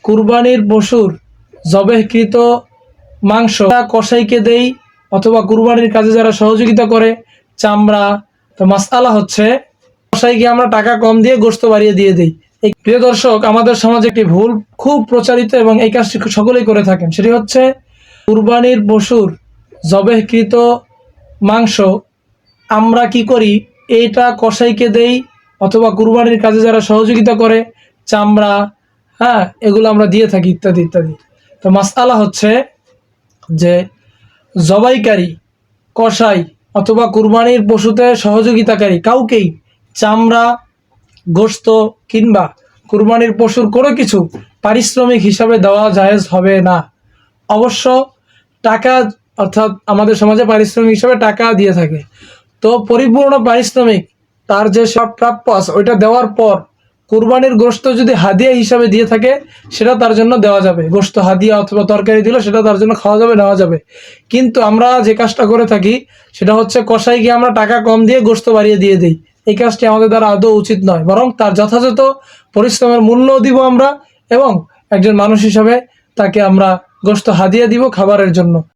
কুরবানির পশুর জবেহকৃত মাংস কসাইকে দেই অথবা কুরবানির কাজে যারা সহযোগিতা করে চামড়া। তো মাসআলা হচ্ছে কসাইকে আমরা টাকা কম দিয়ে গোশত বাড়িয়ে দিয়ে দিই। এই প্রিয় দর্শক, আমাদের সমাজে একটি ভুল খুব প্রচারিত এবং এই কাজটি সকলেই করে থাকেন, সেটি হচ্ছে কুরবানির পশুর জবেহকৃত মাংস আমরা কি করি, এইটা কসাইকে দেই অথবা কুরবানির কাজে যারা সহযোগিতা করে চামড়া, এগুলো আমরা দিয়ে থাকি ইত্যাদি ইত্যাদি। তো মাসআলা হচ্ছে যে জবাইকারী কসাই অথবা কুরবানির পশুতে সহযোগিতাকারী কাউকেই চামড়া, গোশত কিংবা কুরবানির পশুর কোনো কিছু পারিশ্রমিক হিসাবে দেওয়া জায়েজ হবে না। অবশ্য টাকা, অর্থাৎ আমাদের সমাজে পারিশ্রমিক হিসাবে টাকা দিয়ে থাকে, তো পরিপূর্ণ পারিশ্রমিক তার যে সব প্রাপ্য আছে ওইটা দেওয়ার পর কুরবানির গোশত যদি হাদিয়া হিসাবে দিয়ে থাকে সেটা তার জন্য দেওয়া যাবে। গোশত হাদিয়া অথবা তরকারি দিল সেটা তার জন্য খাওয়া যাবে, নেওয়া যাবে। কিন্তু আমরা যে কাজটা করে থাকি সেটা হচ্ছে কসাইকে আমরা টাকা কম দিয়ে গোশত বাড়িয়ে দিয়ে দিই। এই কাজটি আমাদের দ্বারা আদৌ উচিত নয়, বরং তার যথাযথ পরিশ্রমের মূল্যও দিব আমরা এবং একজন মানুষ হিসাবে তাকে আমরা গোশত হাদিয়া দিব খাবারের জন্য।